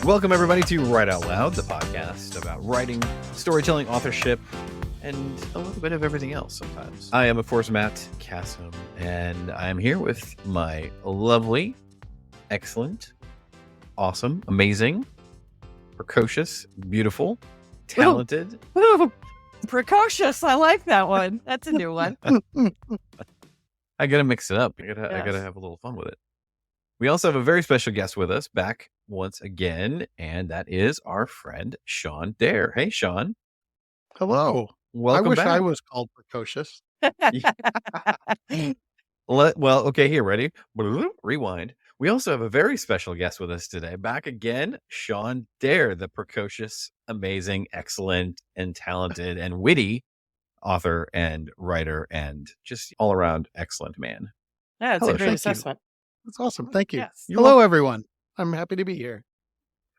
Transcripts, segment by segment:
Welcome, everybody, to Write Out Loud, the podcast about writing, storytelling, authorship, and a little bit of everything else sometimes. I am, of course, Matt Cassem, and I am here with my lovely, excellent, awesome, amazing, precocious, beautiful, talented... Ooh, precocious. I like that one. That's a new one. I gotta mix it up. I gotta have a little fun with it. We also have a very special guest with us back once again, and that is our friend Sean Dare. Hey, Sean. Hello. Welcome I wish back. I was called precocious. Well, okay, here, ready? Rewind. We also have a very special guest with us today. Back again, Sean Dare, the precocious, amazing, excellent, and talented and witty author and writer and just all around excellent man. Yeah, it's Hello, a great thank you. assessment. That's awesome. Thank you. Yes. You're Hello, everyone. I'm happy to be here.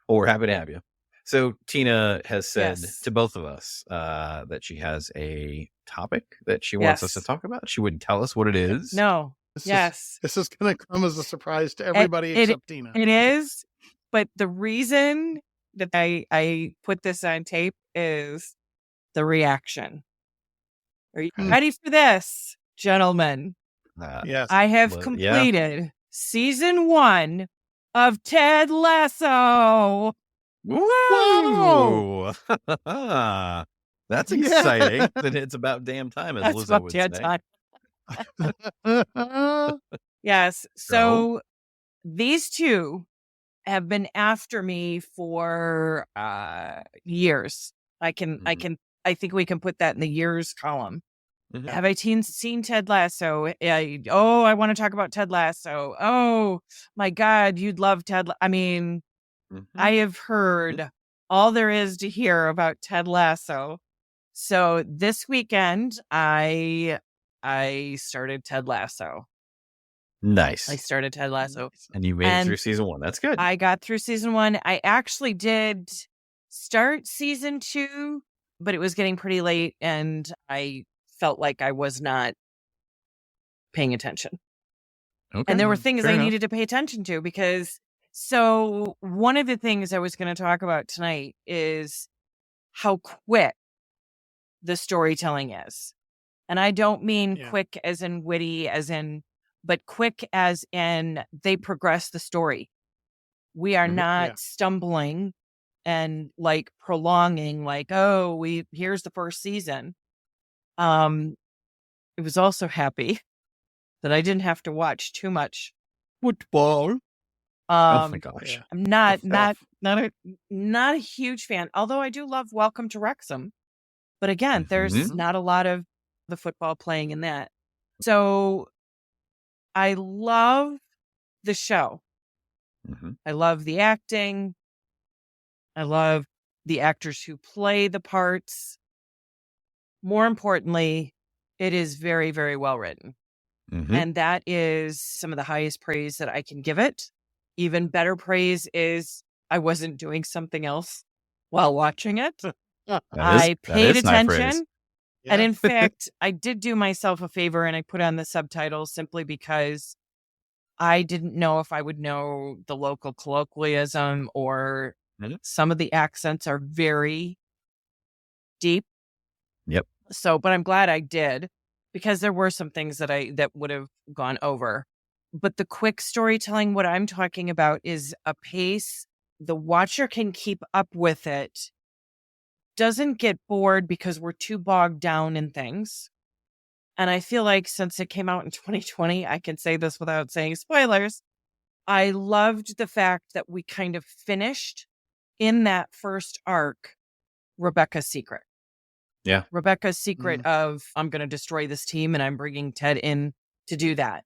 Well, we're happy to have you. So Tina has said Yes. to both of us that she has a topic that she wants us to Yes. talk about. She wouldn't tell us what it is. No. This Yes. is going to come as a surprise to everybody except Tina. It is. But the reason that I put this on tape is the reaction. Are you ready for this, gentlemen? Yes. I have Well, completed season 1 of Ted Lasso. Whoa! That's Yeah. exciting. That it's about damn time, as That's Lizzo about would dead say. time. Yes. So these two have been after me for years. I think we can put that in the years column. Mhm. Have I seen Ted Lasso? I want to talk about Ted Lasso. Oh my God, you'd love Ted. I mean, Mhm. I have heard all there is to hear about Ted Lasso. So this weekend, I started Ted Lasso. Nice. I started Ted Lasso. And you made it And through season 1. That's good. I got through season 1. I actually did start season 2, but it was getting pretty late and I felt like I was not paying attention. Okay. And there were things Fair I enough. needed to pay attention to so one of the things I was going to talk about tonight is how quick the storytelling is. And I don't mean quick as in witty, but quick as in they progress the story. We are not stumbling and like prolonging, like, here's the first season. It was also happy that I didn't have to watch too much football. Oh my gosh. I'm not a huge fan, although I do love Welcome to Wrexham. But again, there's not a lot of the football playing in that. So I love the show. Mm-hmm. I love the acting. I love the actors who play the parts. More importantly, it is very, very well written. Mm-hmm. And that is some of the highest praise that I can give it. Even better praise is I wasn't doing something else while watching it. I paid attention. And in fact, I did do myself a favor and I put on the subtitles simply because I didn't know if I would know the local colloquialism or some of the accents are very deep. Yep. So, but I'm glad I did because there were some things that would have gone over. But the quick storytelling, what I'm talking about is a pace the watcher can keep up with it, doesn't get bored because we're too bogged down in things. And I feel like since it came out in 2020, I can say this without saying spoilers. I loved the fact that we kind of finished in that first arc, Rebecca's secret. Yeah. Rebecca's secret of, I'm going to destroy this team and I'm bringing Ted in to do that.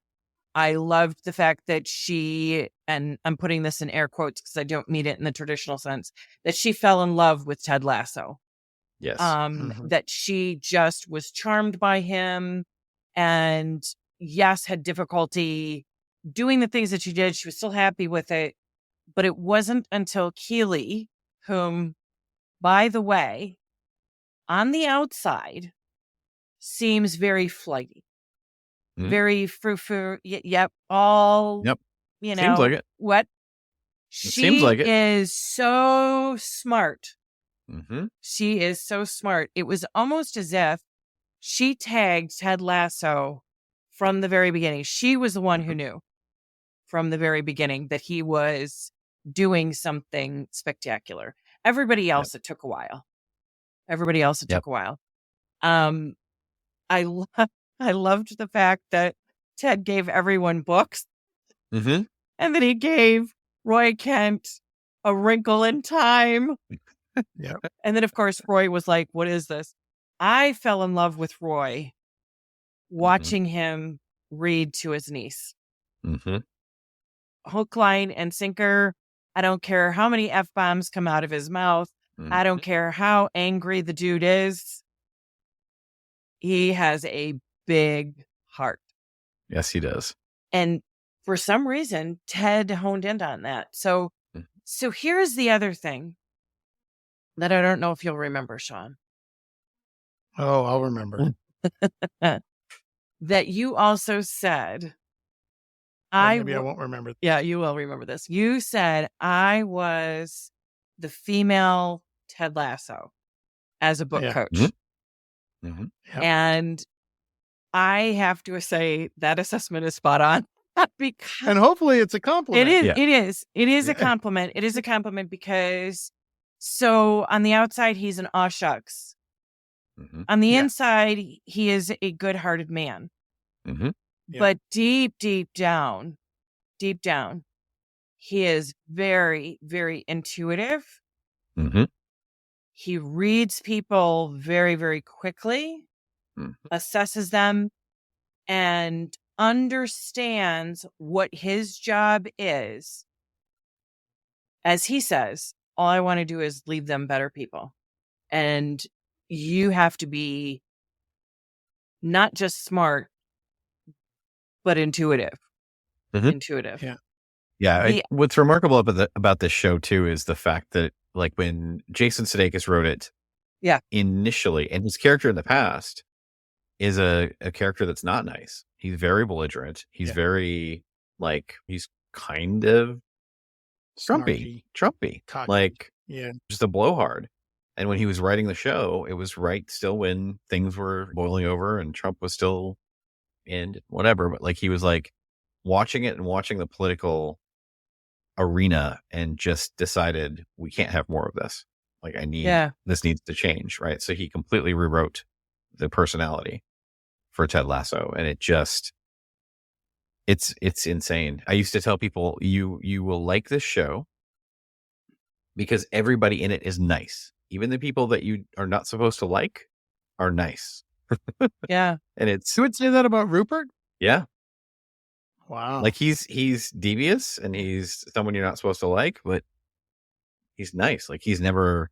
I loved the fact that she, and I'm putting this in air quotes because I don't mean it in the traditional sense, that she fell in love with Ted Lasso. Yes. That she just was charmed by him and, yes, had difficulty doing the things that she did. She was still happy with it. But it wasn't until Keeley, whom, by the way, on the outside, seems very flighty, very frou-frou. Yep, all. Yep. You know, seems like it. What? Seems like it. Is so smart. Mm-hmm. She is so smart. It was almost as if she tagged Ted Lasso from the very beginning. She was the one who knew from the very beginning that he was doing something spectacular. Everybody else, it took a while. Took a while. I loved the fact that Ted gave everyone books, and then he gave Roy Kent A Wrinkle in Time. And then, of course, Roy was like, "What is this?" I fell in love with Roy watching him read to his niece. Hook, line, and sinker. I don't care how many F-bombs come out of his mouth. I don't care how angry the dude is. He has a big heart. Yes, he does. And for some reason, Ted honed in on that. So here's the other thing that I don't know if you'll remember, Sean. Oh, I'll remember. That you also said... maybe I won't remember. Yeah, you will remember this. You said I was the female Ted Lasso as a book coach. And I have to say that assessment is spot on. And hopefully it's a compliment. It is a compliment. It is a compliment because so on the outside, he's an aw shucks. On the inside, he is a good-hearted man. But deep down, he is very, very intuitive. He reads people very, very quickly, assesses them, and understands what his job is. As he says, all I want to do is leave them better people. And you have to be not just smart, but intuitive. Intuitive. Yeah. What's remarkable about this show too is the fact that, like, when Jason Sudeikis wrote it, initially, and his character in the past is a character that's not nice. He's very belligerent. He's very, like, he's kind of Trumpy, cocky. like, just a blowhard. And when he was writing the show, it was still when things were boiling over and Trump was still in whatever. But, like, he was like watching it and watching the political arena and just decided we can't have more of this. Like, this needs to change. Right. So he completely rewrote the personality for Ted Lasso. And it's insane. I used to tell people you will like this show because everybody in it is nice. Even the people that you are not supposed to like are nice. And it's, you would say that about Rupert? Yeah. Wow. Like, he's devious and he's someone you're not supposed to like, but he's nice. Like, he was never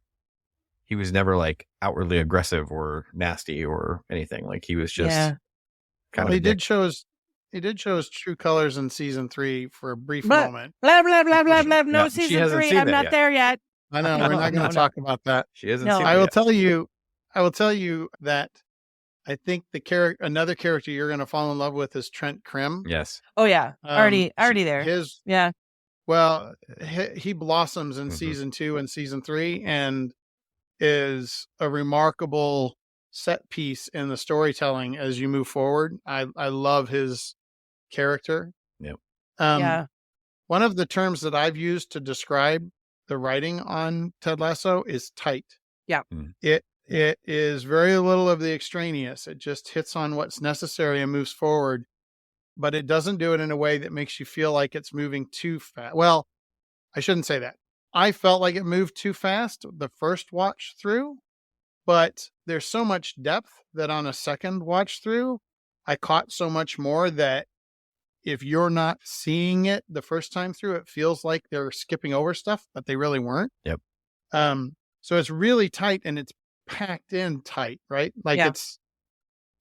like outwardly aggressive or nasty or anything. Like, he was just kind of. He did show his true colors in season 3 for a brief moment. Blah blah blah blah blah. No, season 3. I'm not there yet. I know. We're not going to talk about that. She hasn't seen it. I will tell you that I think another character you're going to fall in love with is Trent Krim. Yes. Oh yeah. Already there. Well, he blossoms in season 2 and season 3 and is a remarkable set piece in the storytelling as you move forward. I love his character. Yep. One of the terms that I've used to describe the writing on Ted Lasso is tight. Yeah. It is very little of the extraneous. It just hits on what's necessary and moves forward, but it doesn't do it in a way that makes you feel like it's moving too fast. Well, I shouldn't say that. I felt like it moved too fast the first watch through, but there's so much depth that on a second watch through, I caught so much more that if you're not seeing it the first time through, it feels like they're skipping over stuff, but they really weren't. Yep. So it's really tight and it's packed in tight, right? Like Yeah. it's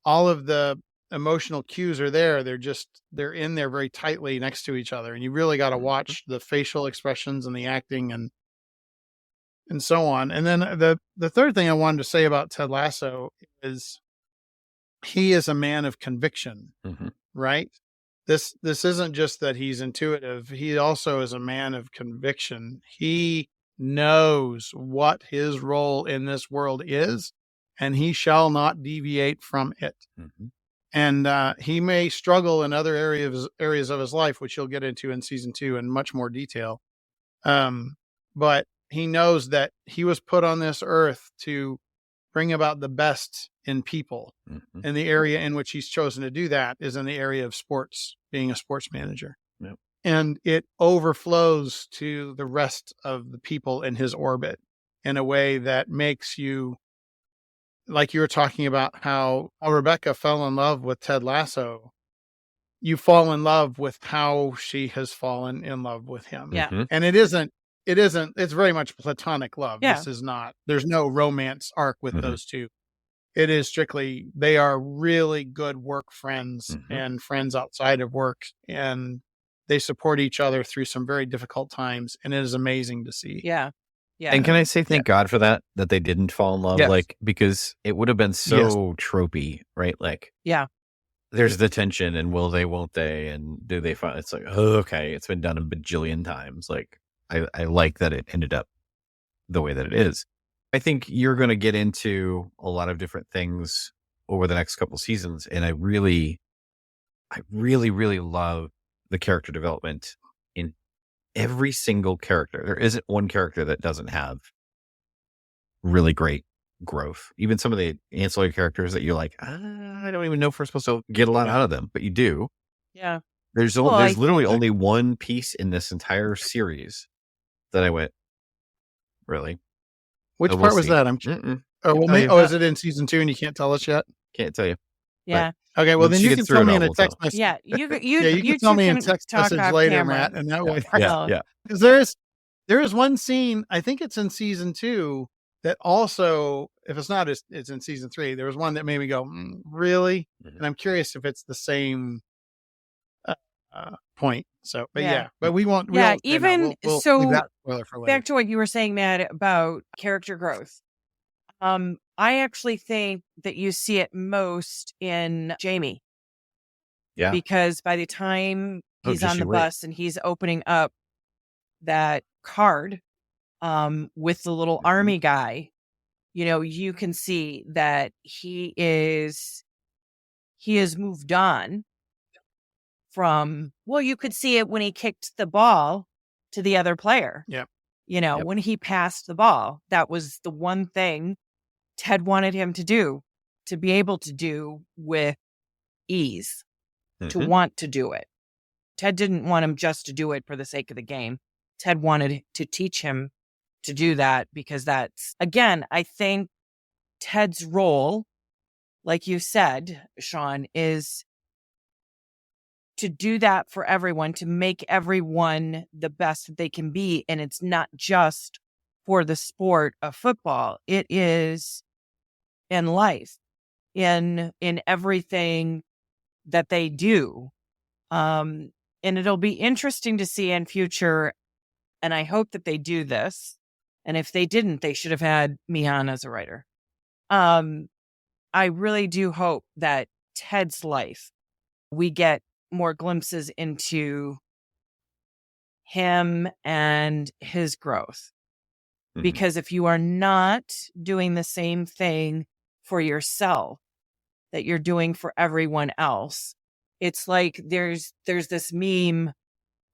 all of the emotional cues are there. They're in there very tightly next to each other. And you really got to watch the facial expressions and the acting and so on. And then the third thing I wanted to say about Ted Lasso is he is a man of conviction, right? This isn't just that he's intuitive. He also is a man of conviction. He knows what his role in this world is, and he shall not deviate from it. And he may struggle in other areas of his life, which he'll get into in season 2 in much more detail. But he knows that he was put on this earth to bring about the best in people. And the area in which he's chosen to do that is in the area of sports, being a sports manager. Yep. And it overflows to the rest of the people in his orbit in a way that makes you, like you were talking about how Rebecca fell in love with Ted Lasso. You fall in love with how she has fallen in love with him. Yeah. And it's very much platonic love. Yeah. There's no romance arc with those two. It is strictly, they are really good work friends and friends outside of work, and they support each other through some very difficult times. And it is amazing to see. Yeah. Yeah. And can I say thank God for that they didn't fall in love? Yes. Like, because it would have been so tropey, right? Like, yeah. There's the tension and will they, won't they? And do they find it's like, oh, okay, it's been done a bajillion times. Like, I like that it ended up the way that it is. I think you're going to get into a lot of different things over the next couple seasons. And I really, really love the character development in every single character. There isn't one character that doesn't have really great growth. Even some of the ancillary characters that you're like, I don't even know if we're supposed to get a lot out of them, but you do. Yeah. There's literally only one piece in this entire series that I went, really? Which part was that? Is it in season 2 and you can't tell us yet? Can't tell you. Yeah. But, okay. Well, then you can tell me in a text message. Yeah. You can tell me in text message later, camera. Matt. And that way. Yeah. Because there is one scene, I think it's in season 2, that also, if it's not, it's in season 3. There was one that made me go, really? And I'm curious if it's the same point. So, but we won't. Yeah. We'll so leave that spoiler for later. Back to what you were saying, Matt, about character growth. I actually think that you see it most in Jamie. Yeah. Because by the time he's on the bus and he's opening up that card with the little army guy, you can see that he has moved on from, you could see it when he kicked the ball to the other player. Yeah. When he passed the ball, that was the one thing Ted wanted him to do, to be able to do with ease, to want to do it. Ted didn't want him just to do it for the sake of the game. Ted wanted to teach him to do that because that's, again, I think Ted's role, like you said, Sean, is to do that for everyone, to make everyone the best that they can be. And it's not just for the sport of football. It is in life, in everything that they do. And it'll be interesting to see in future. And I hope that they do this. And if they didn't, they should have had me on as a writer. I really do hope that Ted's life, we get more glimpses into him and his growth. Because if you are not doing the same thing for yourself that you're doing for everyone else, it's like there's this meme,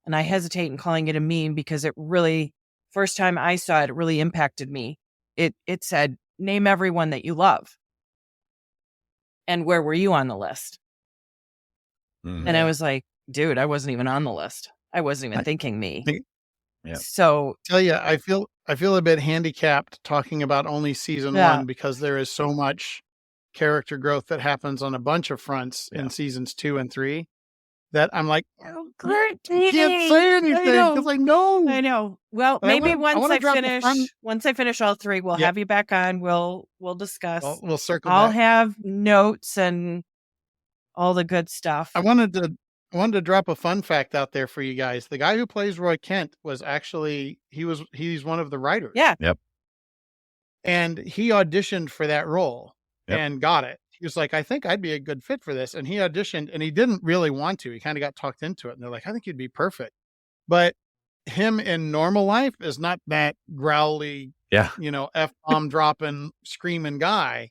and I hesitate in calling it a meme because it really, first time I saw it, it really impacted me. It said, name everyone that you love. And where were you on the list? And I was like, dude, I wasn't even on the list. I wasn't even thinking me. Yeah. So tell you, I feel a bit handicapped talking about only season one because there is so much character growth that happens on a bunch of fronts in seasons 2 and 3 that I'm like, oh, great, can't say anything because I know. Well, But maybe I once I finish, finish all 3, we'll have you back on. We'll discuss. We'll circle I'll back. have notes and all the good stuff. I wanted to drop a fun fact out there for you guys. The guy who plays Roy Kent was actually he's one of the writers. Yeah. Yep. And he auditioned for that role and got it. He was like, I think I'd be a good fit for this. And he auditioned and he didn't really want to. He kind of got talked into it. And they're like, I think you'd be perfect. But him in normal life is not that growly, F-bomb dropping, screaming guy.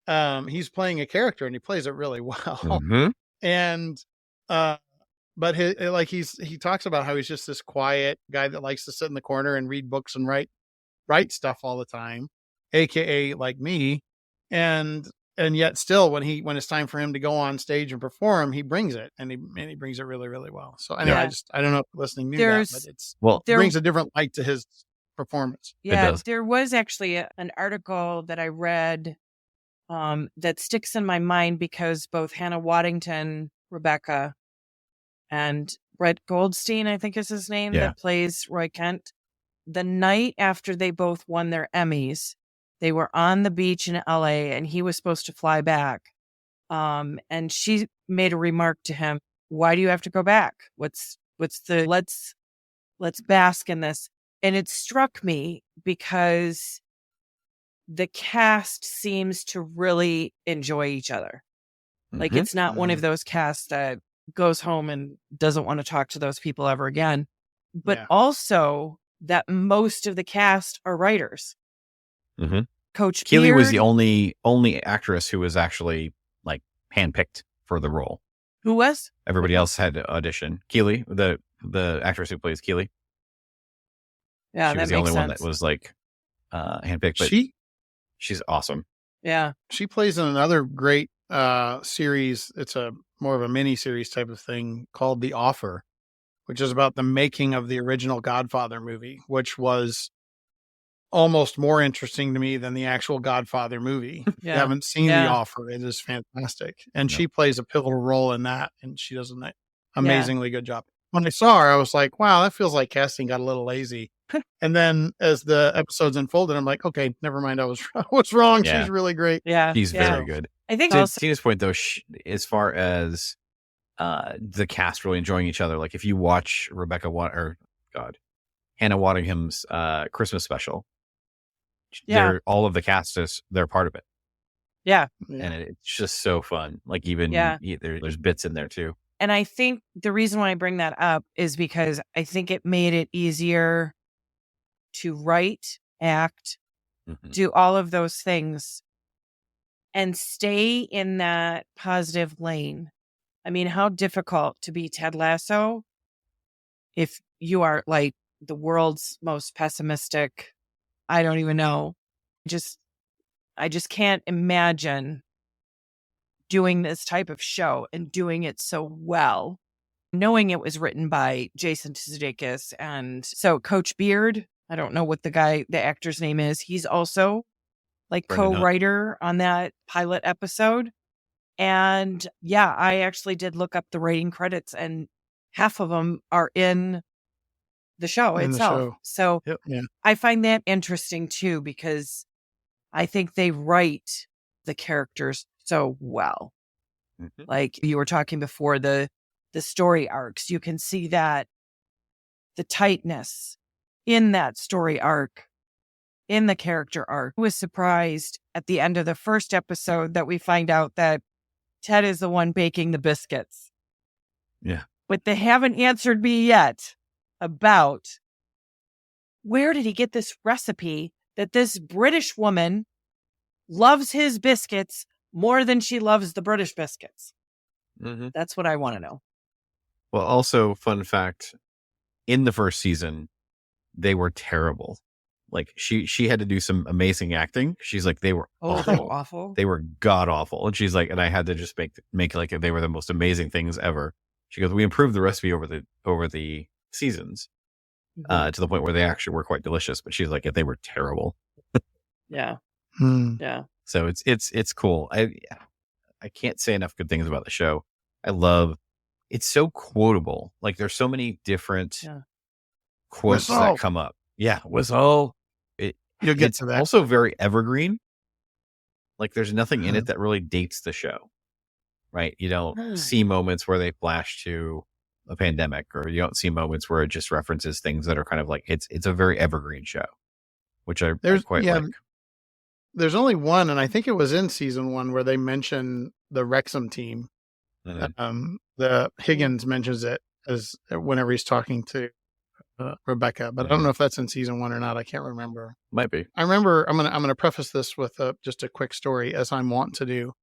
He's playing a character and he plays it really well. Mm-hmm. And, but he talks about how he's just this quiet guy that likes to sit in the corner and read books and write stuff all the time, AKA like me. And yet still when it's time for him to go on stage and perform, he brings it and he brings it really, really well. So anyway, I don't know if listening knew that, but it brings a different light to his performance. Yeah. There was actually an article that I read that sticks in my mind because both Hannah Waddington, Rebecca, and Brett Goldstein, I think is his name, that plays Roy Kent. The night after they both won their Emmys, they were on the beach in LA and he was supposed to fly back. And she made a remark to him, why do you have to go back? What's the, let's bask in this. And it struck me because the cast seems to really enjoy each other. Like it's not one of those casts that goes home and doesn't want to talk to those people ever again, but also that most of the cast are writers. Mm-hmm. Coach Keely Beard was the only actress who was actually like handpicked for the role. Who was? Everybody else had to audition. Keely, the actress who plays Keely. Yeah, she was the only one that was like handpicked. But she's awesome. Yeah, she plays in another great series. It's a more of a mini series type of thing called The Offer, which is about the making of the original Godfather movie, which was almost more interesting to me than the actual Godfather movie. If you haven't seen The Offer, it is fantastic. And she plays a pivotal role in that, and she does an amazingly good job. When I saw her, I was like, wow, that feels like casting got a little lazy. And then as the episodes unfolded, I'm like, okay, never mind. I was wrong. Yeah. She's really great. Yeah. She's very good. I think to Tina's point, though, as far as the cast really enjoying each other, like if you watch Hannah Waddingham's Christmas special, all of the cast they're part of it. Yeah. And it's just so fun. Like even there's bits in there too. And I think the reason why I bring that up is because I think it made it easier to write, act, do all of those things and stay in that positive lane. I mean, how difficult to be Ted Lasso if you are like the world's most pessimistic, I don't even know. I just can't imagine doing this type of show and doing it so well, knowing it was written by Jason Sudeikis. And so Coach Beard, I don't know what the actor's name is. He's also like co-writer on that pilot episode. And I actually did look up the writing credits and half of them are in the show itself. So I find that interesting too, because I think they write the characters so well. Like you were talking before, the story arcs, you can see that the tightness in that story arc, in the character arc. I was surprised at the end of the first episode that we find out that Ted is the one baking the biscuits. Yeah. But they haven't answered me yet about where did he get this recipe that this British woman loves his biscuits more than she loves the British biscuits. That's what I want to know. Well, also, fun fact, in the first season, they were terrible. Like she had to do some amazing acting. She's like, they were awful. They were god awful. And she's like, and I had to just make like they were the most amazing things ever. She goes, we improved the recipe over the seasons. to the point where they actually were quite delicious. But she's like, if they were terrible. Yeah. Yeah. So it's cool. I can't say enough good things about the show. It's so quotable. Like there's so many different quotes that come up. Yeah. Whistle. You'll get It's to that. also very evergreen. Like there's nothing in it that really dates the show, right? You don't see moments where they flash to a pandemic, or you don't see moments where it just references things that are kind of like, it's a very evergreen show, which I quite like. There's only one, and I think it was in season 1 where they mention the Wrexham team. The Higgins mentions it as whenever he's talking to Rebecca, but I don't know if that's in season 1 or not. I can't remember. Might be. I remember. I'm gonna preface this with just a quick story, as I'm wont to do.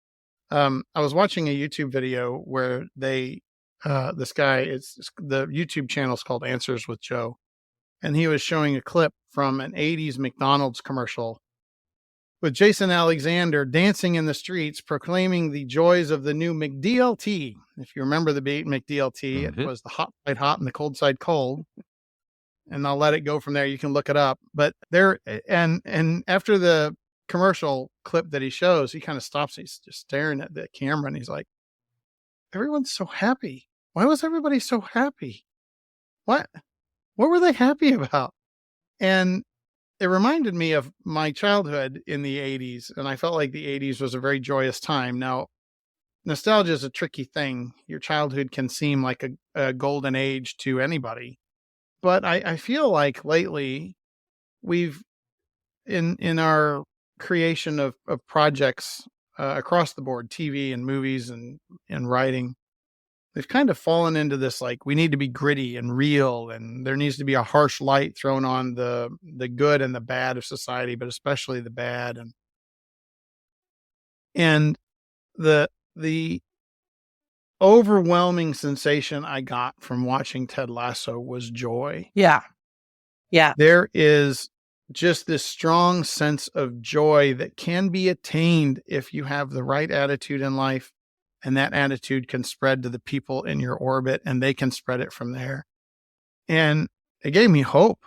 I was watching a YouTube video where this guy, the YouTube channel is called Answers with Joe, and he was showing a clip from an 80s McDonald's commercial with Jason Alexander dancing in the streets, proclaiming the joys of the new McDLT. If you remember the McDLT, it was the hot side hot and the cold side cold. And I'll let it go from there. You can look it up. But and after the commercial clip that he shows, he kind of stops. He's just staring at the camera, and he's like, "Everyone's so happy. Why was everybody so happy? What were they happy about?" And it reminded me of my childhood in the 80s, and I felt like the 80s was a very joyous time. Now, nostalgia is a tricky thing. Your childhood can seem like a golden age to anybody. But I feel like lately we've, in our creation of projects across the board, TV and movies and writing, we've kind of fallen into this, like, we need to be gritty and real, and there needs to be a harsh light thrown on the good and the bad of society, but especially the bad. And the overwhelming sensation I got from watching Ted Lasso was joy. Yeah. There is just this strong sense of joy that can be attained if you have the right attitude in life. And that attitude can spread to the people in your orbit, and they can spread it from there. And it gave me hope.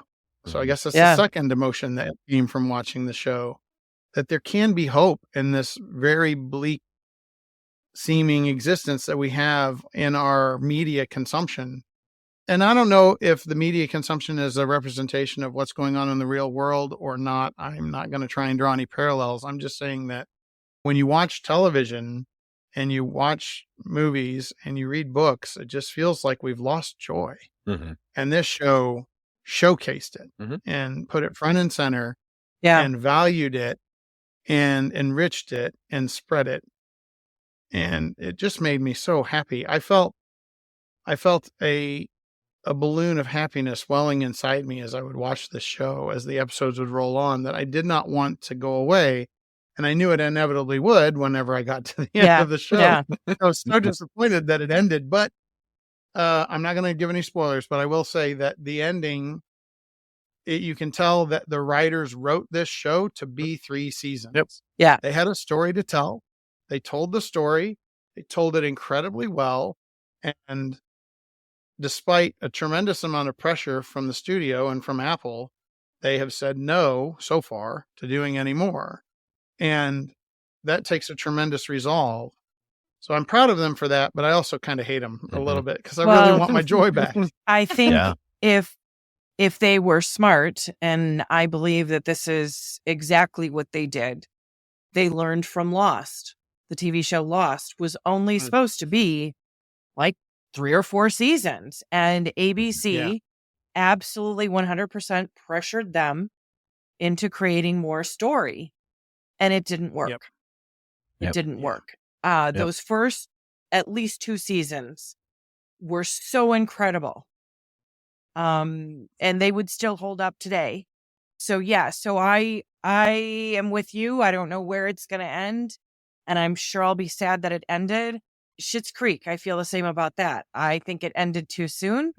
So I guess that's the second emotion that came from watching the show, that there can be hope in this very bleak seeming existence that we have in our media consumption. And I don't know if the media consumption is a representation of what's going on in the real world or not. I'm not going to try and draw any parallels. I'm just saying that when you watch television and you watch movies and you read books, it just feels like we've lost joy. And this show showcased it and put it front and center and valued it and enriched it and spread it. And it just made me so happy. I felt a balloon of happiness welling inside me as I would watch the show, as the episodes would roll on, that I did not want to go away. And I knew it inevitably would whenever I got to the end of the show. I was so disappointed that it ended, but I'm not going to give any spoilers, but I will say that the ending, you can tell that the writers wrote this show to be 3 seasons. They had a story to tell. They told the story. They told it incredibly well. And despite a tremendous amount of pressure from the studio and from Apple, they have said no so far to doing any more. And that takes a tremendous resolve. So I'm proud of them for that, but I also kind of hate them a little bit because I really want my joy back. I think if they were smart, and I believe that this is exactly what they did, they learned from Lost. The TV show Lost was only supposed to be like 3 or 4 seasons, and ABC absolutely 100% pressured them into creating more story, and it didn't work. It didn't work. Those first at least 2 seasons were so incredible. And they would still hold up today. So I am with you. I don't know where it's going to end, and I'm sure I'll be sad that it ended. Schitt's Creek, I feel the same about that. I think it ended too soon.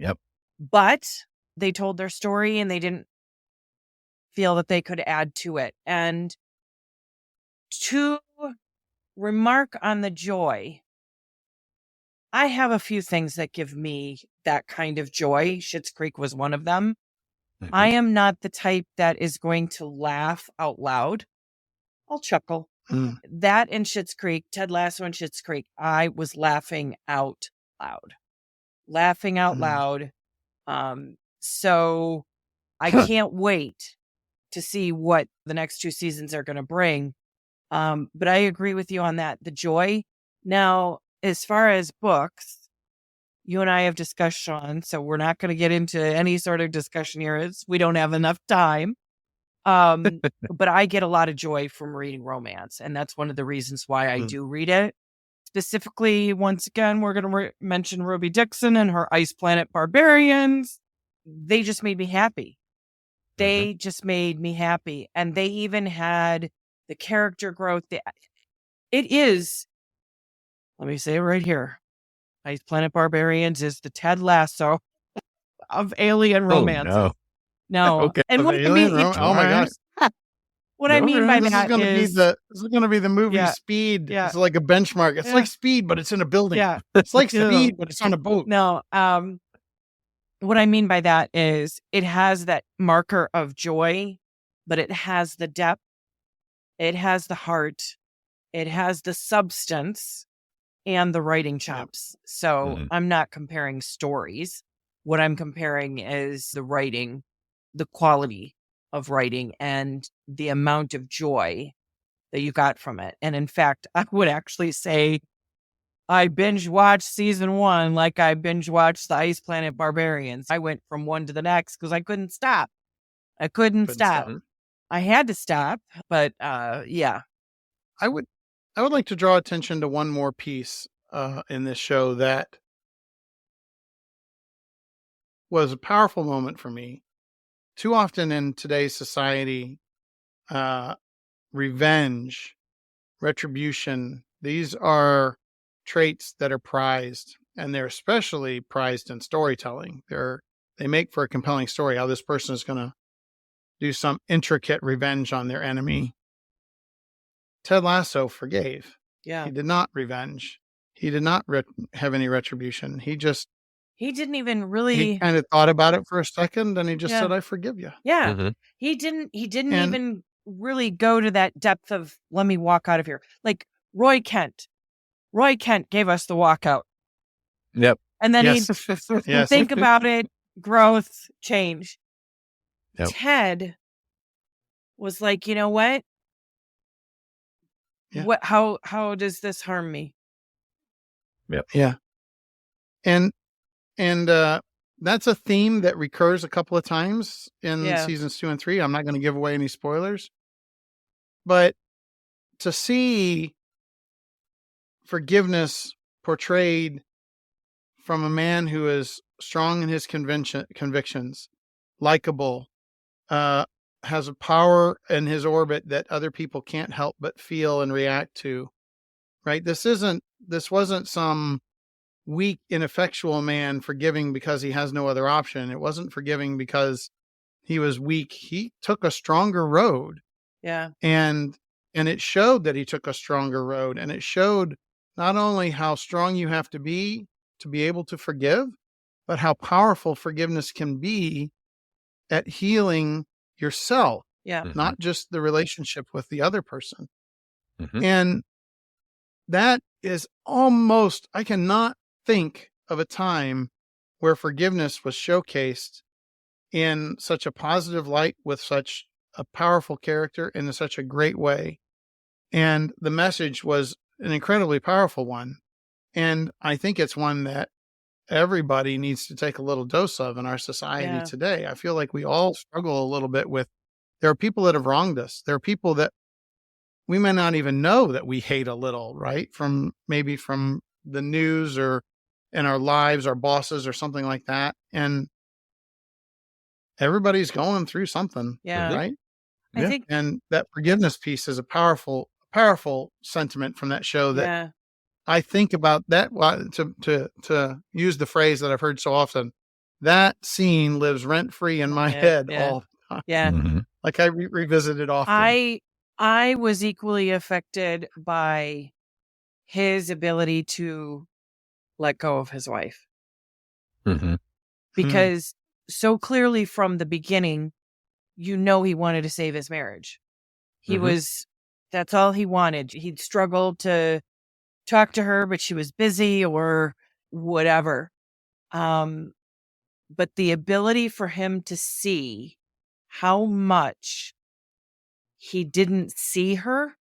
But they told their story, and they didn't feel that they could add to it. And to remark on the joy, I have a few things that give me that kind of joy. Schitt's Creek was one of them. I am not the type that is going to laugh out loud. I'll chuckle. That and Schitt's Creek, Ted Lasso and Schitt's Creek, I was laughing out loud. So I can't wait to see what the next 2 seasons are going to bring. But I agree with you on that. The joy. Now, as far as books, you and I have discussed, Sean, so we're not going to get into any sort of discussion here. We don't have enough time. But I get a lot of joy from reading romance, and that's one of the reasons why I do read it. Specifically, once again, we're going to mention Ruby Dixon and her Ice Planet Barbarians. They just made me happy. And they even had the character growth. It is, let me say it right here, Ice Planet Barbarians is the Ted Lasso of alien romance. Oh, no. Okay. And what I mean, oh my gosh. What I mean by this that is going to be the movie Speed. Yeah. It's like a benchmark. It's like Speed, but it's in a building. Yeah. It's like Speed, but it's on a boat. No. What I mean by that is it has that marker of joy, but it has the depth. It has the heart. It has the substance and the writing chops. So I'm not comparing stories. What I'm comparing is the writing, the quality of writing, and the amount of joy that you got from it. And in fact, I would actually say I binge watched season 1 like I binge watched the Ice Planet Barbarians. I went from one to the next because I couldn't stop. I couldn't stop. I had to stop, but yeah. I would like to draw attention to one more piece in this show that was a powerful moment for me. Too often in today's society, revenge, retribution, these are traits that are prized, and they're especially prized in storytelling. They make for a compelling story, how this person is going to do some intricate revenge on their enemy. Ted Lasso forgave. Yeah. He did not revenge. He did not have any retribution. He didn't even really. He kind of thought about it for a second, and he just said, "I forgive you." Yeah. He didn't even really go to that depth of, let me walk out of here. Like Roy Kent gave us the walkout. Yep. And then he'd think about it, growth, change. Yep. Ted was like, you know what? Yeah. How does this harm me? Yep. Yeah. And that's a theme that recurs a couple of times in seasons 2 and 3. I'm not going to give away any spoilers, but to see forgiveness portrayed from a man who is strong in his convictions, likable, has a power in his orbit that other people can't help but feel and react to, right? This wasn't some weak, ineffectual man forgiving because he has no other option. It wasn't forgiving because he was weak. He took a stronger road. Yeah. And it showed that he took a stronger road, and it showed not only how strong you have to be able to forgive, but how powerful forgiveness can be at healing yourself. Yeah. Not just the relationship with the other person. And that is almost, I cannot think of a time where forgiveness was showcased in such a positive light with such a powerful character in such a great way. And the message was an incredibly powerful one. And I think it's one that everybody needs to take a little dose of in our society today. I feel like we all struggle a little bit with, there are people that have wronged us. There are people that we may not even know that we hate a little, right? From the news or in our lives, our bosses or something like that. And everybody's going through something, right? I think, and that forgiveness piece is a powerful sentiment from that show that I think about that to use the phrase that I've heard so often. That scene lives rent free in my head all the time. Yeah. Like I revisit it often. I was equally affected by his ability to let go of his wife. Because so clearly from the beginning, he wanted to save his marriage. That's all he wanted. He'd struggled to talk to her, but she was busy or whatever. But the ability for him to see how much he didn't see her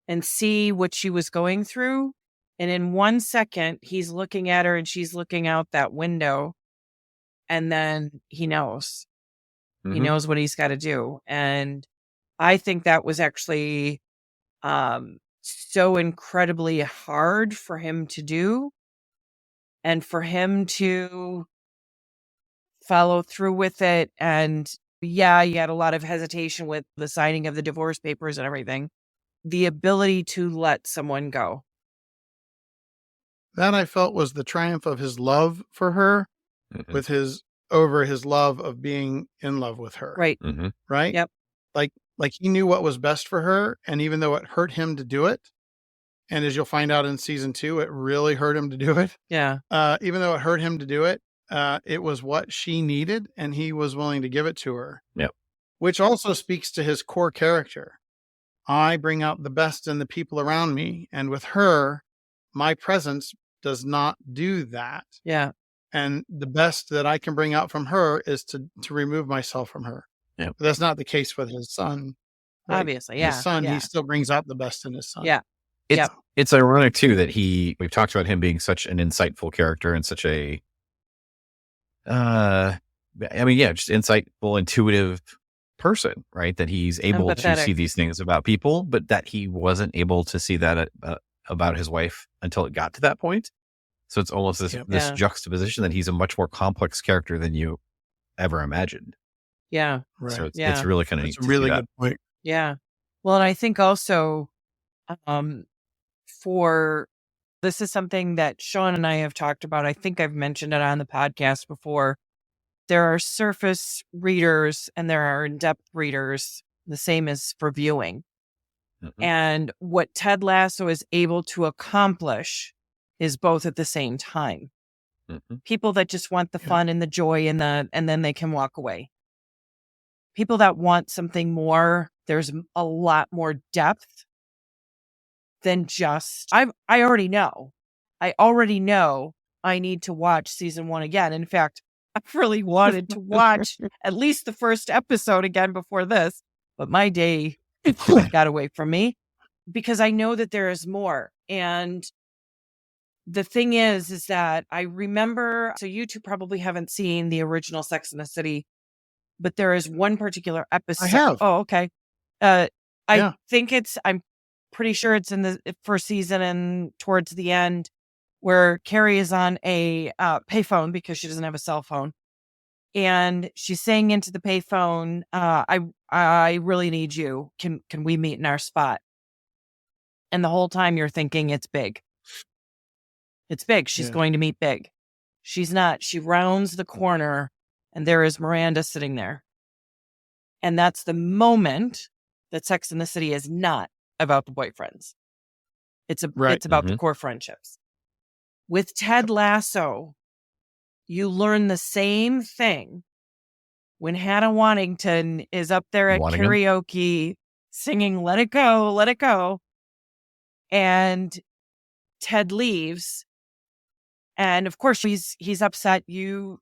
and see what she was going through. And in 1 second, he's looking at her and she's looking out that window. And then he knows. He knows what he's got to do. And I think that was actually so incredibly hard for him to do. And for him to follow through with it. And yeah, you had a lot of hesitation with the signing of the divorce papers and everything. The ability to let someone go. That I felt was the triumph of his love for her with his love of being in love with her. Right. Right? Yep. Like he knew what was best for her. And even though it hurt him to do it, and as you'll find out in season 2, it really hurt him to do it. Yeah. Even though it hurt him to do it, it was what she needed and he was willing to give it to her. Yep. Which also speaks to his core character. I bring out the best in the people around me. And with her, my presence does not do that. Yeah. And the best that I can bring out from her is to remove myself from her. Yeah. But that's not the case with his son. Right? Obviously. Yeah. His son, yeah. he still brings out the best in his son. Yeah. It's ironic too that we've talked about him being such an insightful character and such a, just insightful, intuitive person, right? That he's able to see these things about people, but that he wasn't able to see that about his wife until it got to that point. So it's almost this juxtaposition that he's a much more complex character than you ever imagined. Yeah. Right. So it's really kind of neat. It's a really good point. Yeah. Well, and I think also, this is something that Sean and I have talked about. I think I've mentioned it on the podcast before. There are surface readers and there are in-depth readers, the same as for viewing. And what Ted Lasso is able to accomplish is both at the same time. People that just want the fun and the joy and then they can walk away. People that want something more, there's a lot more depth than just, I already know. I already know I need to watch season 1 again. In fact, I really wanted to watch at least the first episode again before this, but my day got away from me because I know that there is more. And the thing is that I remember, so you two probably haven't seen the original Sex and the City, but there is one particular episode. I have. Oh, okay. I think I'm pretty sure it's in the first season and towards the end where Carrie is on a payphone because she doesn't have a cell phone. And she's saying into the payphone, I really need you. Can we meet in our spot? And the whole time you're thinking it's big. It's big. She's going to meet big. She's not. She rounds the corner and there is Miranda sitting there. And that's the moment that Sex and the City is not about the boyfriends. It's about the core friendships. With Ted Lasso, you learn the same thing when Hannah Waddington is up there at karaoke singing Let It Go, Let It Go. And Ted leaves. And of course, he's upset. You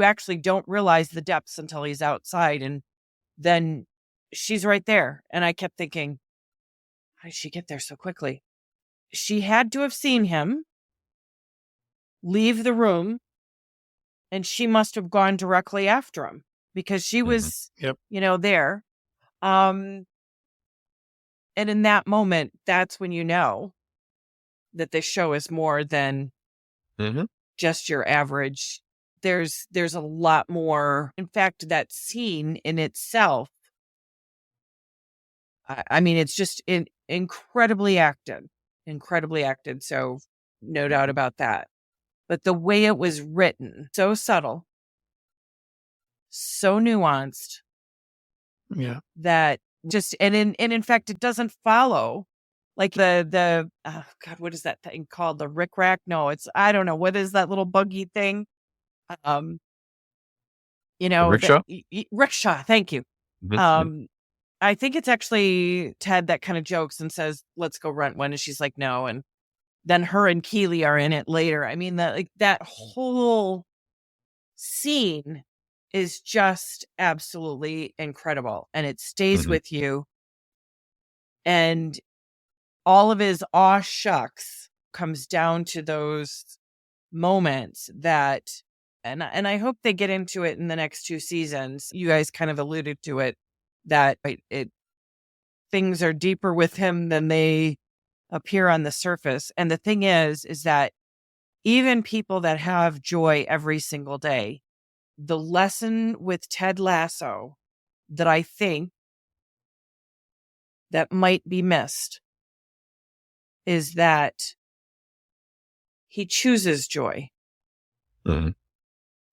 actually don't realize the depths until he's outside. And then she's right there. And I kept thinking, how did she get there so quickly? She had to have seen him leave the room, and she must have gone directly after him because she was, there. And in that moment, that's when you know that this show is more than just your average. There's a lot more. In fact, that scene in itself, I mean, it's just incredibly acted. So no doubt about that. But the way it was written, so subtle, so nuanced, that just and in fact, it doesn't follow like the God, what is that thing called? The rickrack? No, I don't know. What is that little buggy thing? You know, rickshaw? Rickshaw, thank you. Mm-hmm. I think it's actually Ted that kind of jokes and says, let's go rent one. And she's like, no. And then her and Keely are in it later. I mean, that whole scene is just absolutely incredible. And it stays with you. And all of his aw shucks comes down to those moments that, and I hope they get into it in the next 2 seasons. You guys kind of alluded to it, that things are deeper with him than they appear on the surface. And the thing is that even people that have joy every single day, the lesson with Ted Lasso that I think that might be missed is that he chooses joy. Mm-hmm.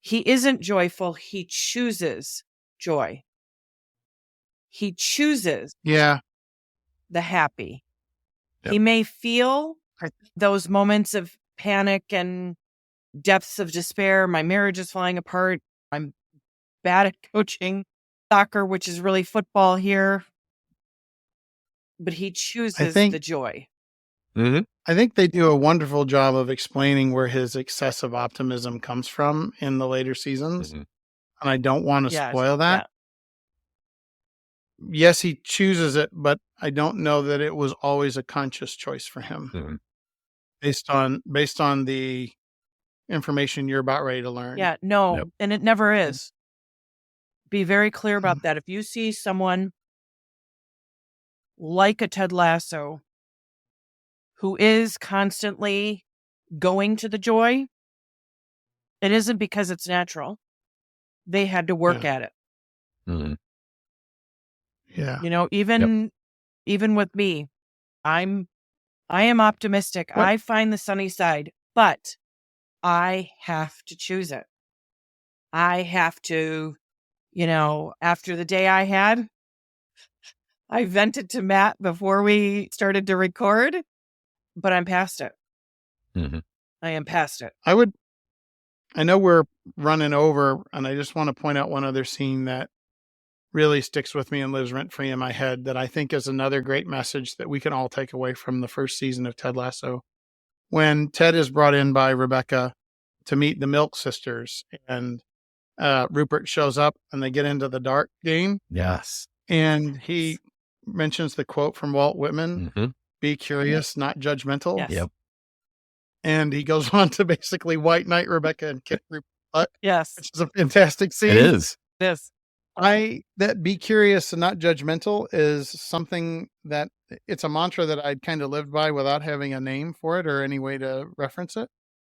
He isn't joyful. He chooses joy. He chooses Yeah. the happy. Yep. He may feel those moments of panic and depths of despair. My marriage is falling apart. I'm bad at coaching soccer, which is really football here. But he chooses the joy. Mm-hmm. I think they do a wonderful job of explaining where his excessive optimism comes from in the later seasons. Mm-hmm. And I don't want to spoil that. Yeah. Yes, he chooses it, but I don't know that it was always a conscious choice for him based on the information you're about ready to learn. Yeah, no, and it never is. Be very clear about that. If you see someone like a Ted Lasso who is constantly going to the joy, it isn't because it's natural. They had to work at it. Mm-hmm. Yeah. You know, even with me, I am optimistic. What? I find the sunny side, but I have to choose it. I have to, after the day I had, I vented to Matt before we started to record, but I'm past it. Mm-hmm. I am past it. I know we're running over, and I just want to point out one other scene that really sticks with me and lives rent-free in my head that I think is another great message that we can all take away from the first season of Ted Lasso. When Ted is brought in by Rebecca to meet the Milk Sisters, and Rupert shows up and they get into the dart game. Yes. And he mentions the quote from Walt Whitman, be curious, not judgmental. Yes. Yep. And he goes on to basically white knight Rebecca and kick Rupert's butt. Yes. Which is a fantastic scene. It is. This. That be curious and not judgmental is something that it's a mantra that I'd kind of lived by without having a name for it or any way to reference it.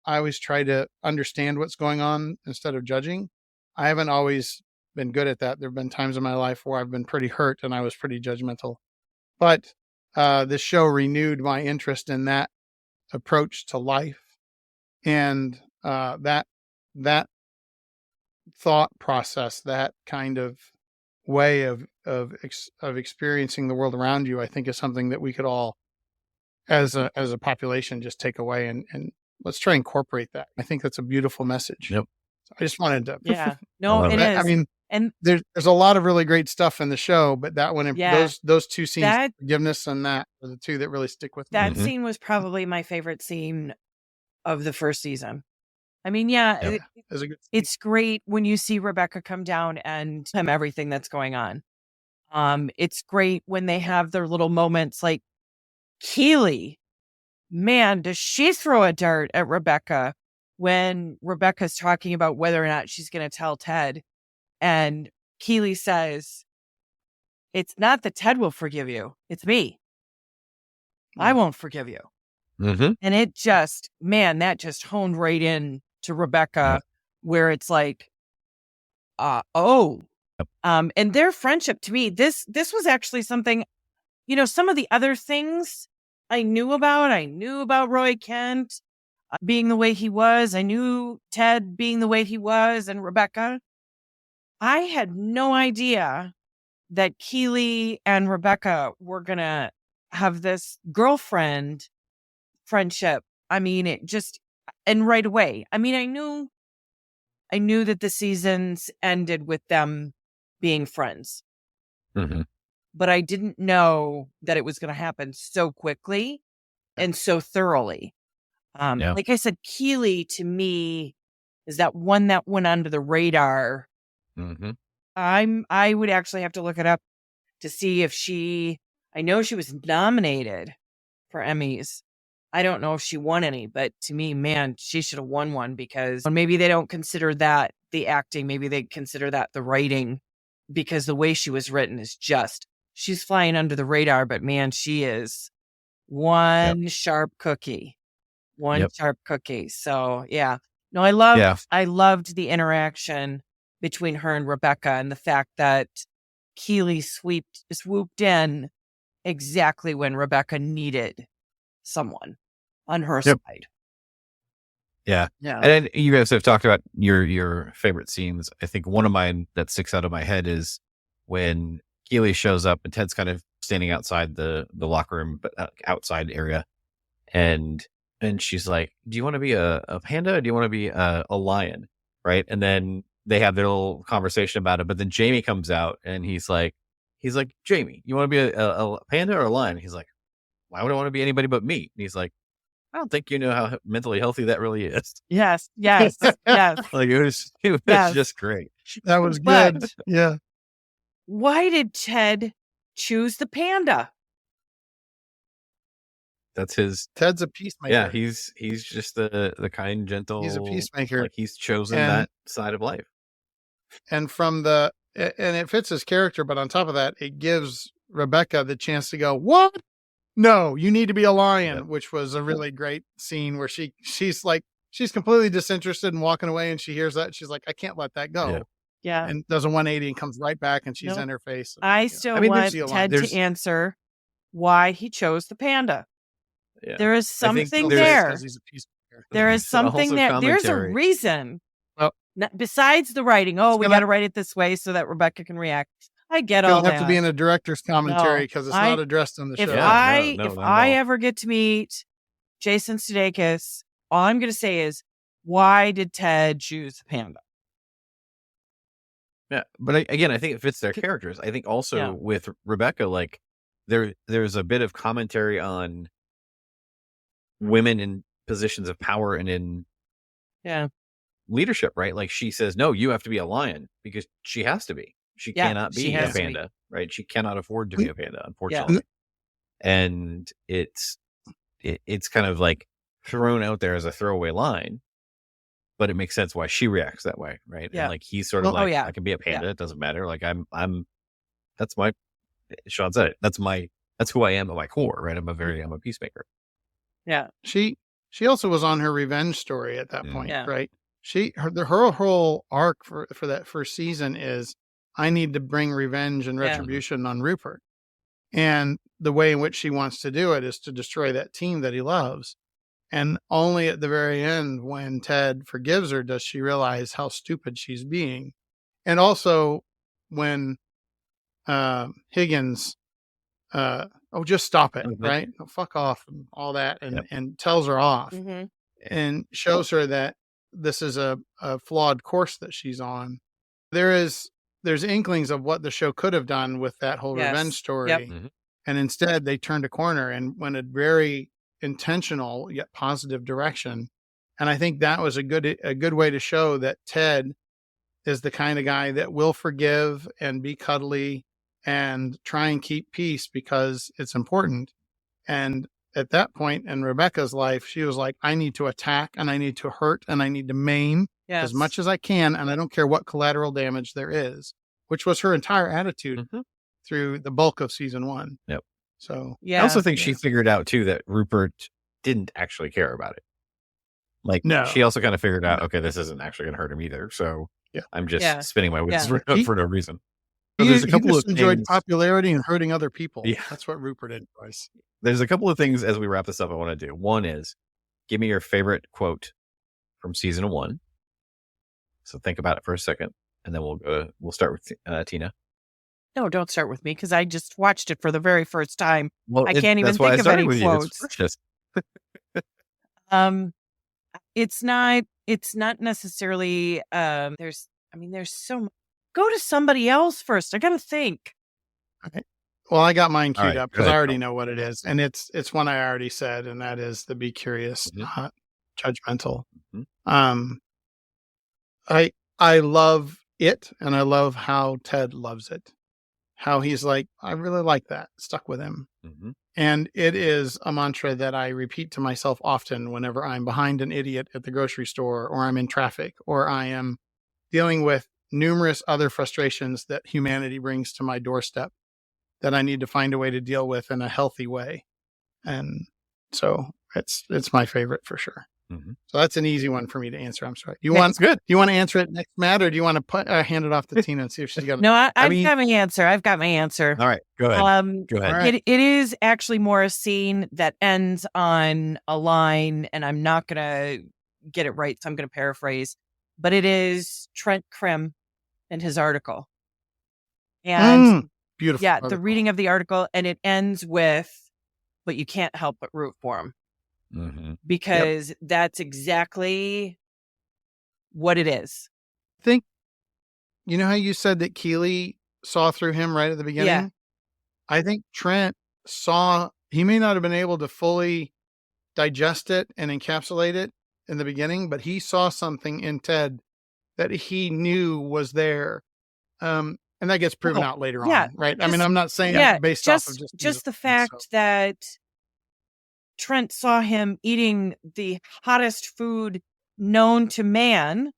I always try to understand what's going on instead of judging. I haven't always been good at that. There have been times in my life where I've been pretty hurt and I was pretty judgmental. But this show renewed my interest in that approach to life, and that thought process, that kind of way of experiencing the world around you, I think is something that we could all, as a population, just take away and let's try and incorporate that. I think that's a beautiful message. Yep. So I just wanted to. Yeah. No, it is. I mean, and there's a lot of really great stuff in the show, but that one, those two scenes, forgiveness and that, are the two that really stick with me. That scene was probably my favorite scene of the first season. I mean, it's great when you see Rebecca come down and tell him everything that's going on. It's great when they have their little moments, like Keely. Man, does she throw a dart at Rebecca when Rebecca's talking about whether or not she's going to tell Ted. And Keely says, it's not that Ted will forgive you. It's me. I won't forgive you. Mm-hmm. And it just, that just honed right in to Rebecca, where it's like, and their friendship, to me, this was actually something, some of the other things I knew about Roy Kent being the way he was. I knew Ted being the way he was, and Rebecca. I had no idea that Keely and Rebecca were going to have this girlfriend friendship. I mean, it just, and right away. I mean, I knew I knew that the seasons ended with them being friends. Mm-hmm. But I didn't know that it was going to happen so quickly and so thoroughly. Like I said, Keely to me is that one that went under the radar. Mm-hmm. I would actually have to look it up to see if I know she was nominated for Emmys. I don't know if she won any, but to me, man, she should have won one, because maybe they don't consider that the acting. Maybe they consider that the writing, because the way she was written is just, she's flying under the radar, but man, she is one sharp cookie. Sharp cookie. So yeah, no, I loved the interaction between her and Rebecca, and the fact that Keely swooped in exactly when Rebecca needed someone on her side. Yeah. Yeah. And then you guys have talked about your favorite scenes. I think one of mine that sticks out of my head is when Keely shows up and Ted's kind of standing outside the locker room, but outside area. And she's like, do you want to be a panda or do you want to be a lion? Right. And then they have their little conversation about it. But then Jamie comes out and he's like, Jamie, you want to be a panda or a lion? He's like, why would I want to be anybody but me? And he's like, I don't think you know how mentally healthy that really is. Yes. Like it was just great. That was good. Yeah. Why did Ted choose the panda? Ted's a peacemaker. Yeah, he's just the kind, gentle. He's a peacemaker. Like he's chosen that side of life. And and it fits his character, but on top of that, it gives Rebecca the chance to go, what? No, you need to be a lion, which was a really great scene where she's completely disinterested and walking away, and she hears that. And she's like, I can't let that go. Yeah. And does a 180 and comes right back, and she's in her face. I still want Ted to answer why he chose the panda. Yeah. There is something there. There is something there. There's a reason. Well, besides the writing, we got to write it this way so that Rebecca can react. I get all that. It'll have to be in a director's commentary because it's not addressed on the show. If I ever get to meet Jason Sudeikis, all I'm going to say is, why did Ted choose the panda? Yeah, but again, I think it fits their characters. I think also with Rebecca, like there's a bit of commentary on women in positions of power and in leadership, right? Like she says, no, you have to be a lion because she has to be. She cannot be a panda, right? She cannot afford to be a panda, unfortunately. And it's kind of like thrown out there as a throwaway line, but it makes sense why she reacts that way, right? And like he's sort of I can be a panda, it doesn't matter. Like that's my Sean said it. That's who I am at my core, right? I'm a peacemaker. Yeah. She also was on her revenge story at that point, right? Her whole arc for that first season is, I need to bring revenge and retribution on Rupert. And the way in which she wants to do it is to destroy that team that he loves. And only at the very end, when Ted forgives her, does she realize how stupid she's being. And also when Higgins, just stop it, right? Oh, fuck off and all that, and tells her off and shows her that this is a flawed course that she's on. There's inklings of what the show could have done with that whole revenge story. And instead they turned a corner and went a very intentional yet positive direction. And I think that was a good way to show that Ted is the kind of guy that will forgive and be cuddly and try and keep peace because it's important. And at that point in Rebecca's life, she was like, I need to attack and I need to hurt and I need to maim as much as I can. And I don't care what collateral damage there is, which was her entire attitude through the bulk of season 1. Yep. So I also think she figured out too that Rupert didn't actually care about it. Like she also kind of figured out, okay, this isn't actually going to hurt him either. So I'm just spinning my wheels for no reason. So there's a couple of enjoyed popularity and hurting other people. Yeah. That's what Rupert enjoys. There's a couple of things as we wrap this up I want to do. One is, give me your favorite quote from season 1. So think about it for a second, and then we'll start with Tina. No, don't start with me because I just watched it for the very first time. Well, I can't even think of any quotes. It's it's not necessarily, there's so much. Go to somebody else first. I got to think. Okay. Well, I got mine queued right, up go because I ahead, already Phil. know what it is. And it's one I already said, and that is the be curious, not judgmental. Mhm. I love it, and I love how Ted loves it. How he's like, I really like that. Stuck with him. Mhm. And it is a mantra that I repeat to myself often whenever I'm behind an idiot at the grocery store, or I'm in traffic, or I am dealing with numerous other frustrations that humanity brings to my doorstep that I need to find a way to deal with in a healthy way. And so it's my favorite for sure. Mhm. So that's an easy one for me to answer. I'm sorry. That's good. Do you want to answer it next, Matt, or do you want to hand it off to Tina and see if she's got it? No, I've mean- got my answer. I've got my answer. All right, go ahead. Go ahead. all right. It is actually more a scene that ends on a line, and I'm not going to get it right, so I'm going to paraphrase. But it is Trent Krim and his article. And beautiful. yeah, article. the reading of the article, and it ends with, but you can't help but root for him. Mhm. Because that's exactly what it is. I think, you know how you said that Keeley saw through him right at the beginning? Yeah. I think Trent he may not have been able to fully digest it and encapsulate it in the beginning, but he saw something in Ted that he knew was there. And that gets proven out later on, right? I mean, I'm not saying based off of just the fact that Trent saw him eating the hottest food known to man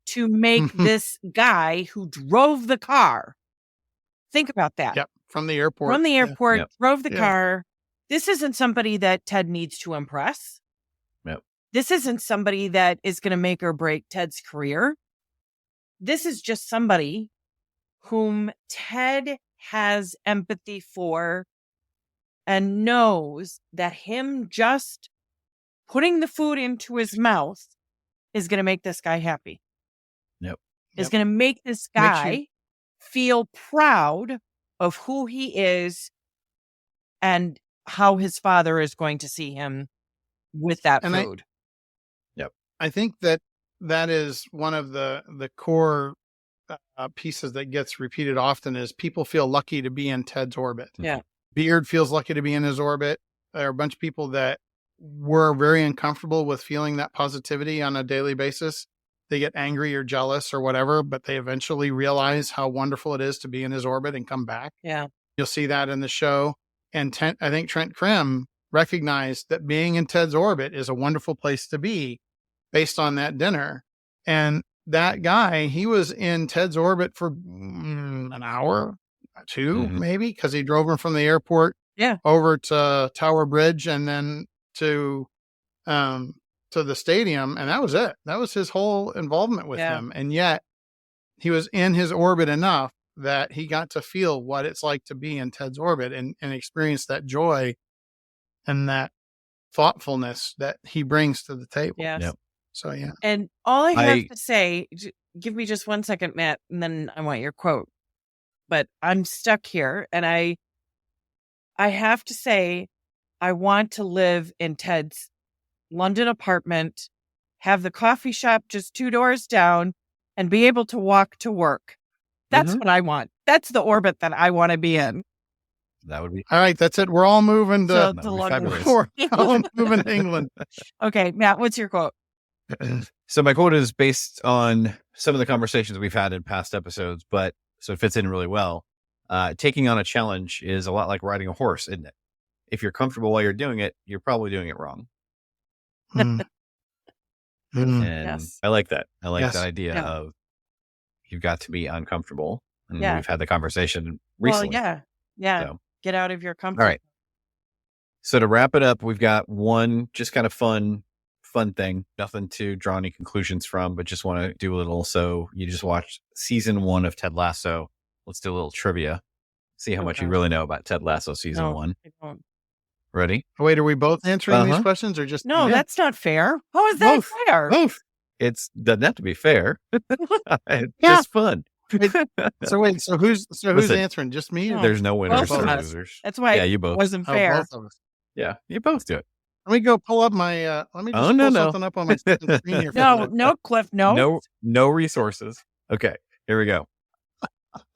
to make this guy who drove the car. Think about that. Yep. From the airport. Yep. Drove the Yeah. car. This isn't somebody that Ted needs to impress. Yep. This isn't somebody that is going to make or break Ted's career. This is just somebody whom Ted has empathy for and knows that him just putting the food into his mouth is going to make this guy happy. Yep. Is going to make this guy feel proud of who he is and how his father is going to see him with that food. I think that is one of the core pieces that gets repeated often is people feel lucky to be in Ted's orbit. Yeah. Beard feels lucky to be in his orbit. There are a bunch of people that were very uncomfortable with feeling that positivity on a daily basis. They get angry or jealous or whatever, but they eventually realize how wonderful it is to be in his orbit and come back. Yeah. You'll see that in the show. And I think Trent Krim recognized that being in Ted's orbit is a wonderful place to be based on that dinner. And that guy, he was in Ted's orbit for an hour, two, maybe, because he drove him from the airport over to Tower Bridge and then to the stadium. And that was it. That was his whole involvement with him. And yet he was in his orbit enough that he got to feel what it's like to be in Ted's orbit and experience that joy and that thoughtfulness that he brings to the table. Yes. Yep. So, yeah. And all I have to say, give me just 1 second, Matt, and then I want your quote. But I'm stuck here, and I have to say, I want to live in Ted's London apartment, have the coffee shop just 2 doors down, and be able to walk to work. That's what I want. That's the orbit that I want to be in. That would be all right. That's it. We're all moving to London. We're all moving to England. Okay, Matt, what's your quote? So my quote is based on some of the conversations we've had in past episodes, but so it fits in really well. Taking on a challenge is a lot like riding a horse, isn't it? If you're comfortable while you're doing it, you're probably doing it wrong. And I like that. I like that idea of you've got to be uncomfortable. And we've had the conversation recently. Well, So, get out of your comfort. All right. So to wrap it up, we've got one just kind of fun thing, nothing to draw any conclusions from, but just want to do a little. So you just watched season 1 of Ted Lasso. Let's do a little trivia. See how much you really know about Ted Lasso season 1. I don't. Ready? Wait, are we both answering these questions or just? No, that's not fair. How is that fair? Both. It doesn't have to be fair. It's just fun. So who's answering? Just me? There's no winners Both or of us. losers. That's why you both. Wasn't fair. Both of us. Yeah, you both do it. Let me go pull up my, let me just pull something up on my screen here. No, Cliff, no. No resources. Okay, here we go.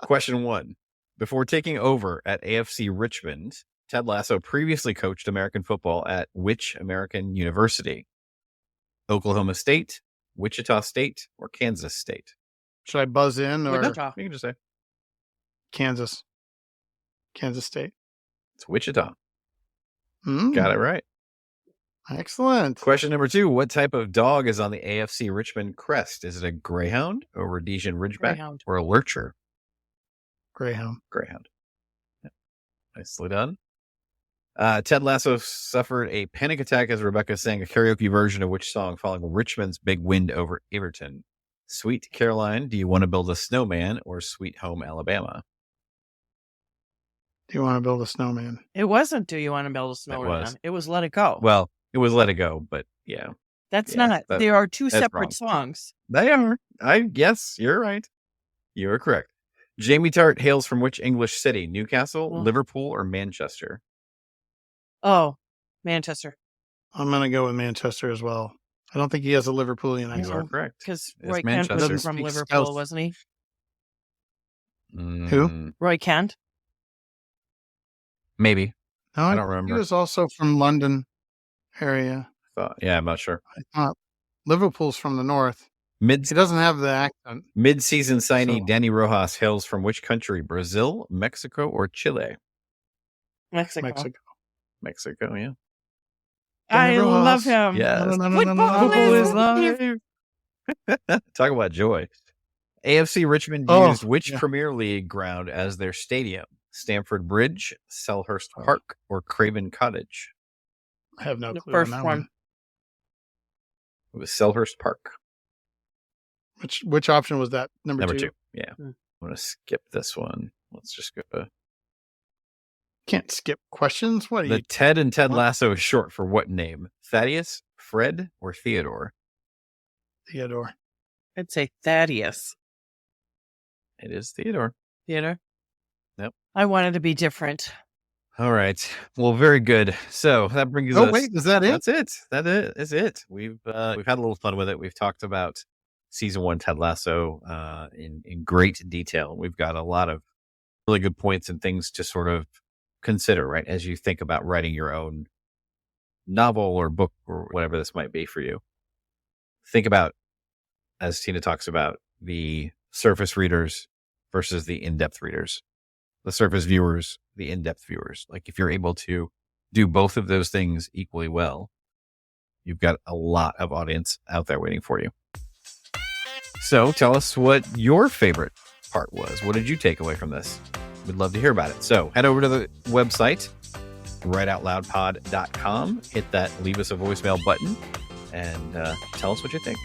Question 1. Before taking over at AFC Richmond, Ted Lasso previously coached American football at which American university? Oklahoma State, Wichita State, or Kansas State? Should I buzz in or Wichita. You can just say Kansas State? it's Wichita. Got it right. Excellent. Question number 2. What type of dog is on the AFC Richmond crest? Is it a greyhound, a Rhodesian Ridgeback, Greyhound. or a lurcher? Greyhound. Yeah. Nicely done. Ted Lasso suffered a panic attack as Rebecca sang a karaoke version of which song following Richmond's big win over Everton? Sweet Caroline, Do You Want to Build a Snowman, or Sweet Home Alabama? Do you want to build a snowman? It wasn't Do You Want to Build a Snowman? It was Let It Go. Well, it was Let It Go, but yeah. That's not. There are two separate songs. They are. Yes, you're right. You are correct. Jamie Tart hails from which English city? Newcastle, Liverpool, or Manchester? Oh, Manchester. I'm going to go with Manchester as well. I don't think he has a Liverpoolian accent. You are correct. Because Roy Kent was from Liverpool, wasn't he? Who? Roy Kent. Maybe. No, I don't remember. He was also from London area. Yeah, I'm not sure. I thought Liverpool's from the north. He doesn't have the accent. Mid-season signee Danny Rojas hails from which country? Brazil, Mexico, or Chile? Mexico, yeah. I love him. Yes. Football is life. Talk about joy. AFC Richmond used which Premier League ground as their stadium? Stamford Bridge, Selhurst Park, or Craven Cottage? I have no clue. The first one. It was Selhurst Park. Which option was that? Number two? Yeah. I'm going to skip this one. Let's just go. Can't skip questions. What are you? Ted and Ted Lasso is short for what name? Thaddeus, Fred, or Theodore? Theodore. I'd say Thaddeus. It is Theodore. Theodore? Yep. I wanted to be different. All right. Well, very good. So that brings us. Oh, wait. Is that it? That's it. That is it. We've had a little fun with it. We've talked about season 1 Ted Lasso in great detail. We've got a lot of really good points and things to sort of consider, right, as you think about writing your own novel or book or whatever this might be for you. Think about, as Tina talks about, the surface readers versus the in-depth readers, the surface viewers, the in-depth viewers. Like if you're able to do both of those things equally well, you've got a lot of audience out there waiting for you. So tell us what your favorite part was. What did you take away from this? We'd love to hear about it. So head over to the website, writeoutloudpod.com, hit that leave us a voicemail button, and tell us what you think.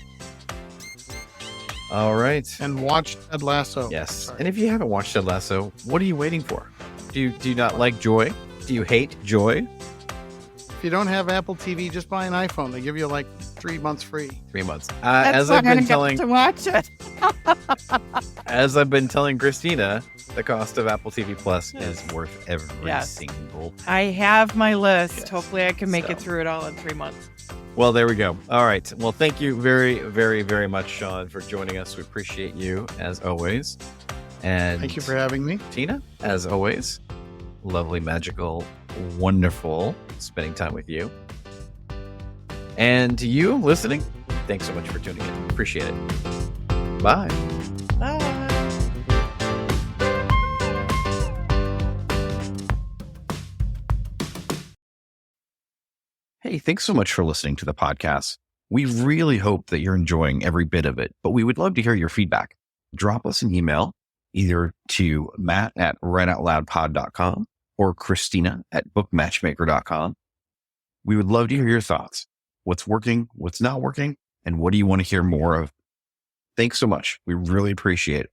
All right. And watch Ted Lasso. Yes. Sorry. And if you haven't watched Ted Lasso, what are you waiting for? Do you not like Joy? Do you hate Joy? If you don't have Apple TV, just buy an iPhone. They give you like 3 months free. 3 months. As I've been telling to watch it. As I've been telling Christina, the cost of Apple TV Plus is worth every single. I have my list. Yes. Hopefully, I can make it through it all in 3 months. Well, there we go. All right. Well, thank you very, very, very much, Sean, for joining us. We appreciate you as always. And thank you for having me, Tina. As always, lovely, magical, wonderful spending time with you. And to you listening, thanks so much for tuning in. Appreciate it. Bye. Bye. Hey, thanks so much for listening to the podcast. We really hope that you're enjoying every bit of it, but we would love to hear your feedback. Drop us an email either to matt@writeoutloudpod.com or Christina@bookmatchmaker.com. We would love to hear your thoughts. What's working, what's not working, and what do you want to hear more of? Thanks so much. We really appreciate it.